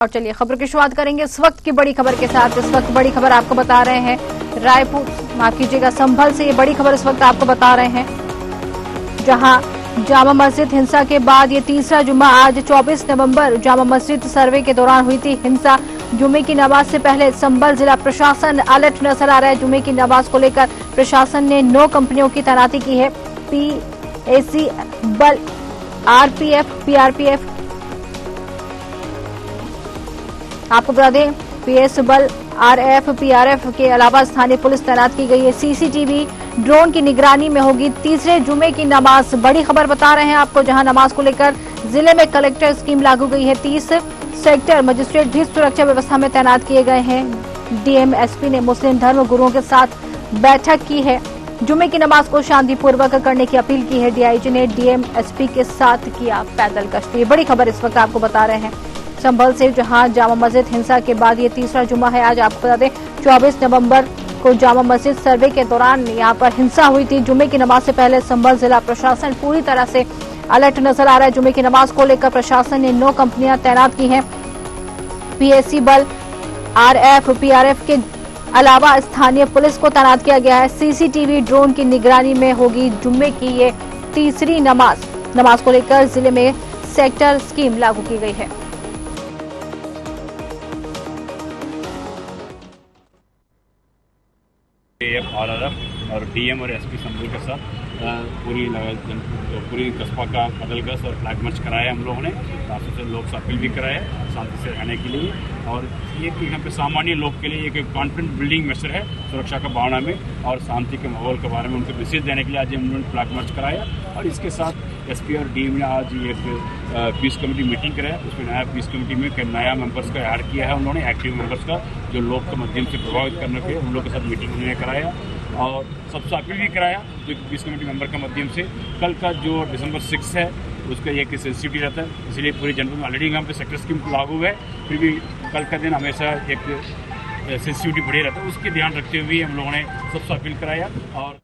और चलिए खबर की शुरुआत करेंगे इस वक्त की बड़ी खबर के साथ। इस वक्त बड़ी खबर आपको बता रहे हैं रायपुर, माफ कीजिएगा, संभल से ये बड़ी खबर इस वक्त आपको बता रहे हैं, जहां जामा मस्जिद हिंसा के बाद ये तीसरा जुम्मा आज 24 नवंबर जामा मस्जिद सर्वे के दौरान हुई थी हिंसा। जुम्मे की नमाज से पहले संभल जिला प्रशासन अलर्ट नजर आ रहा है। जुम्मे की नमाज को लेकर प्रशासन ने 9 कंपनियों की तैनाती की है। पीएसी बल, आरपीएफ, पीआरपीएफ, आपको बता दें पीएस बल, आरएफ, पीआरएफ के अलावा स्थानीय पुलिस तैनात की गई है। सीसीटीवी ड्रोन की निगरानी में होगी तीसरे जुमे की नमाज। बड़ी खबर बता रहे हैं आपको, जहां नमाज को लेकर जिले में कलेक्टर स्कीम लागू गई है। 30 सेक्टर मजिस्ट्रेट भी सुरक्षा व्यवस्था में तैनात किए गए हैं। डीएम एसपी ने मुस्लिम धर्म गुरुओं के साथ बैठक की है। जुमे की नमाज को शांतिपूर्वक करने की अपील की है। डीआईजी ने डीएम एसपी के साथ किया पैदल गश्त। बड़ी खबर इस वक्त आपको बता रहे हैं संभल से, जहां जामा मस्जिद हिंसा के बाद ये तीसरा जुम्मा है। आज आपको बता दें 24 नवंबर को जामा मस्जिद सर्वे के दौरान यहाँ पर हिंसा हुई थी। जुम्मे की नमाज से पहले संभल जिला प्रशासन पूरी तरह से अलर्ट नजर आ रहा है। जुम्मे की नमाज को लेकर प्रशासन ने 9 कंपनियां तैनात की हैं। पीएसी बल, आरएफ, पीआरएफ के अलावा स्थानीय पुलिस को तैनात किया गया है। सीसीटीवी ड्रोन की निगरानी में होगी जुम्मे की ये तीसरी नमाज। नमाज को लेकर जिले में सेक्टर स्कीम लागू की गई है। आरआरएफ और डीएम और एसपी संभल के साथ पूरी कस्बा का पैदल गश्त और फ्लैग मार्च कराया हम लोगों ने। काफ़ी से लोग से अपील भी कराया शांति से रहने के लिए, और ये यहाँ पे सामान्य लोग के लिए एक कॉन्फिडेंस बिल्डिंग मेजर है सुरक्षा का भावना में और शांति के माहौल के बारे में उनको मैसेज देने के लिए आज हम लोगों ने फ्लैग मार्च कराया। और इसके साथ एसपी और डीएम ने आज एक पीस कमेटी मीटिंग कराया। उसमें नया पीस कमेटी में कई नया मेंबर्स का ऐड किया है उन्होंने, एक्टिव मेंबर्स का, जो लोग के माध्यम से प्रभावित करने के उन लोग के साथ मीटिंग उन्होंने कराया और सबसे अपील भी कराया जो पीस कमेटी मेंबर के माध्यम से। कल का जो दिसंबर 6 है उसका एक सेंसिटिविटी रहता है, इसलिए पूरी जनपद में ऑलरेडी यहाँ पे सेक्टर स्कीम लागू है, फिर भी कल का दिन हमेशा एक सेंसिटिविटी बढ़े रहता है। उसके ध्यान रखते हुए हम लोगों ने सबसे अपील कराया। और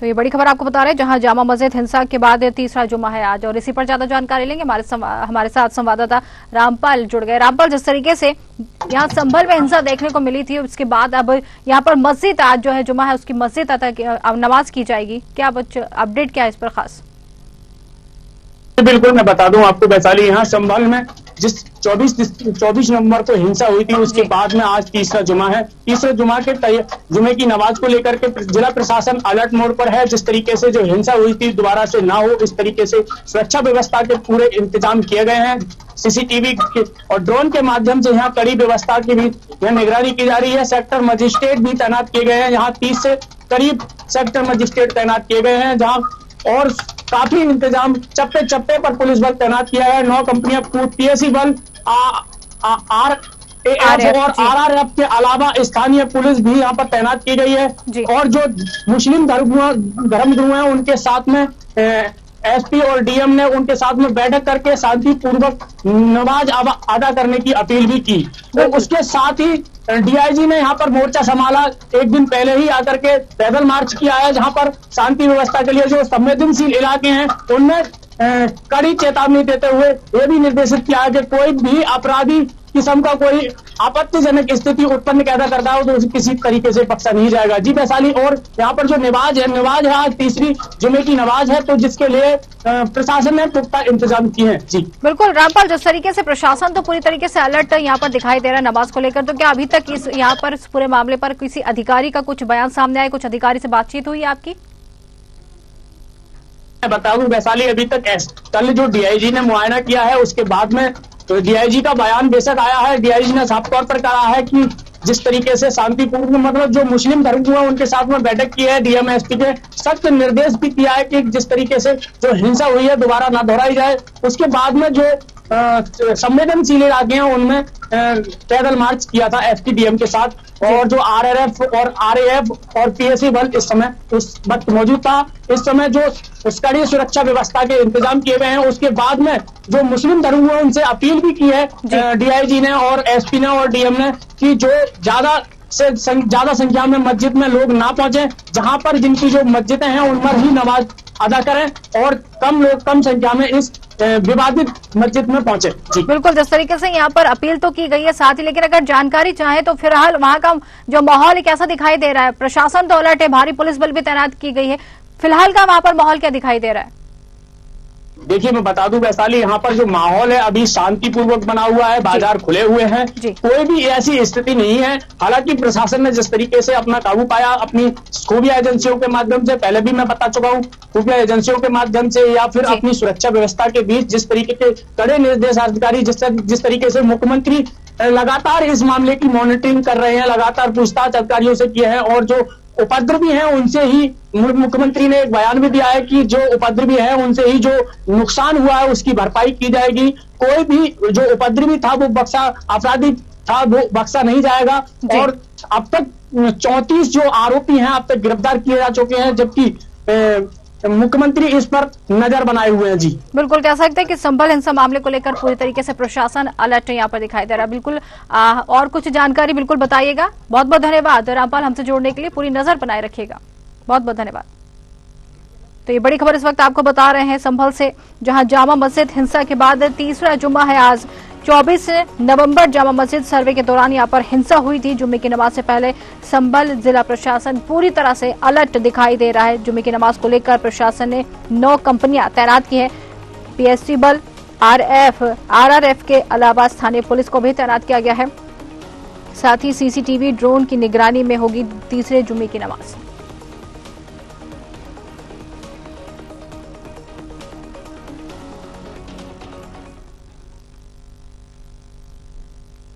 तो ये बड़ी खबर आपको बता रहे हैं, जहां जामा मस्जिद हिंसा के बाद तीसरा जुम्मा है आज। और इसी पर ज्यादा जानकारी लेंगे, हमारे साथ संवाददाता रामपाल जुड़ गए। रामपाल, जिस तरीके से यहाँ संभल में हिंसा देखने को मिली थी, उसके बाद अब यहाँ पर मस्जिद आज जो है जुम्मा है उसकी मस्जिद अब नमाज की जाएगी, क्या अपडेट क्या है इस पर खास? बिल्कुल, मैं बता दूं आपको वैशाली, यहाँ संभल में जिस 24 नवंबर को हिंसा हुई थी उसके बाद में आज तीसरा जुमा है। तीसरे जुमा के जुमे की नमाज को लेकर के जिला प्रशासन अलर्ट मोड पर है। जिस तरीके से जो हिंसा हुई थी दोबारा से ना हो, इस तरीके से सुरक्षा व्यवस्था के पूरे इंतजाम किए गए हैं। सीसीटीवी और ड्रोन के माध्यम से यहाँ कड़ी व्यवस्था की भी निगरानी की जा रही है। सेक्टर मजिस्ट्रेट भी तैनात किए गए हैं। यहाँ 30 से करीब सेक्टर मजिस्ट्रेट तैनात किए गए हैं, जहाँ और काफी इंतजाम चप्पे चप्पे पर पुलिस बल तैनात किया है। 9 कंपनियां पीएसी बल, आरएएफ और आरआरएफ के अलावा स्थानीय पुलिस भी यहाँ पर तैनात की गई है। और जो मुस्लिम धर्मगुरु हैं उनके साथ में एसपी और डीएम ने उनके साथ में बैठक करके शांतिपूर्वक नमाज अदा करने की अपील भी की। तो उसके साथ ही डीआईजी ने यहाँ पर मोर्चा संभाला। एक दिन पहले ही आकर के पैदल मार्च किया है, जहाँ पर शांति व्यवस्था के लिए जो संवेदनशील इलाके हैं उनमें कड़ी चेतावनी देते हुए यह भी निर्देशित किया है कि कोई भी अपराधी किस्म का कोई आपत्तिजनक स्थिति उत्पन्न पैदा करता हो तो किसी तरीके से बख्शा नहीं जाएगा। जी वैशाली, और यहाँ पर जो नमाज है आज तीसरी जुमे की नमाज है, तो जिसके लिए प्रशासन ने पुख्ता इंतजाम किए हैं। जी बिल्कुल रामपाल, जिस तरीके से प्रशासन तो पूरी तरीके से अलर्ट यहाँ पर दिखाई दे रहा है नमाज को लेकर, तो क्या अभी तक यहाँ पर इस पूरे मामले पर किसी अधिकारी का कुछ बयान सामने आया, कुछ अधिकारी से बातचीत हुई आपकी? बता दूं वैशाली, अभी तक कल जो डीआईजी ने मुआयना किया है उसके बाद में तो डीआईजी का बयान बेशक आया है। डीआईजी ने साफ तौर पर कहा है कि जिस तरीके से शांतिपूर्ण मतलब जो मुस्लिम धर्मगुरु है उनके साथ में बैठक की है। डीएम एसपी के सख्त निर्देश भी किया है कि जिस तरीके से जो हिंसा हुई है दोबारा ना दोहराई जाए। उसके बाद में जो संवेदनशील इलाके हैं उनमें पैदल मार्च किया था एसपीडीएम के साथ, और जो आरआरएफ और आरएएफ और पीएसी बल इस समय उस वक्त मौजूद था। इस समय जो उस कड़ी सुरक्षा व्यवस्था के इंतजाम किए गए हैं। उसके बाद में जो मुस्लिम धर्म हुए उनसे अपील भी की है डीआईजी ने और एसपी ने और डीएम ने कि जो ज्यादा से ज्यादा संख्या में मस्जिद में लोग ना पहुंचे, जहां पर जिनकी जो मस्जिदें हैं उन पर ही नमाज अदा करें और कम संख्या में इस विवादित मस्जिद में पहुंचे। जी बिल्कुल, जिस तरीके से यहाँ पर अपील तो की गई है, साथ ही लेकिन अगर जानकारी चाहे तो फिलहाल वहाँ का जो माहौल है कैसा दिखाई दे रहा है? प्रशासन तो अलर्ट है, भारी पुलिस बल भी तैनात की गई है, फिलहाल का वहाँ पर माहौल क्या दिखाई दे रहा है? देखिए, मैं बता दूं वैशाली, यहाँ पर जो माहौल है अभी शांतिपूर्वक बना हुआ है, बाजार खुले हुए हैं, कोई भी ऐसी स्थिति नहीं है। हालांकि प्रशासन ने जिस तरीके से अपना काबू पाया अपनी खुफिया एजेंसियों के माध्यम से, पहले भी मैं बता चुका हूँ, खुफिया एजेंसियों के माध्यम से या फिर अपनी सुरक्षा व्यवस्था के बीच जिस तरीके के कड़े निर्देश अधिकारी, जिस तरीके से मुख्यमंत्री लगातार इस मामले की मॉनिटरिंग कर रहे हैं, लगातार पूछताछ अधिकारियों से किए हैं और जो उपद्रवी हैं उनसे ही मुख्यमंत्री ने एक बयान भी दिया है कि जो उपद्रवी है उनसे ही जो नुकसान हुआ है उसकी भरपाई की जाएगी। कोई भी जो उपद्रवी था वो अपराधी था वो बख्शा नहीं जाएगा। और अब तक 34 जो आरोपी हैं अब तक गिरफ्तार किए जा चुके हैं, जबकि मुख्यमंत्री इस पर नजर बनाए हुए हैं। जी बिल्कुल, कह सकते हैं कि संभल हिंसा मामले को लेकर पूरी तरीके से प्रशासन अलर्ट यहाँ पर दिखाई दे रहा है। बिल्कुल और कुछ जानकारी बिल्कुल बताइएगा। बहुत बहुत धन्यवाद रामपाल, हमसे जोड़ने के लिए, पूरी नजर बनाए रखिएगा। बहुत बहुत धन्यवाद। तो ये बड़ी खबर इस वक्त आपको बता रहे हैं संभल से, जहां जामा मस्जिद हिंसा के बाद तीसरा जुम्मा है आज 24 नवंबर। जामा मस्जिद सर्वे के दौरान यहाँ पर हिंसा हुई थी। जुम्मे की नमाज से पहले संभल जिला प्रशासन पूरी तरह से अलर्ट दिखाई दे रहा है। जुम्मे की नमाज को लेकर प्रशासन ने 9 कंपनियां तैनात की है। पीएससी बल, आरआरएफ के अलावा स्थानीय पुलिस को भी तैनात किया गया है। साथ ही सीसीटीवी ड्रोन की निगरानी में होगी तीसरे जुम्मे की नमाज।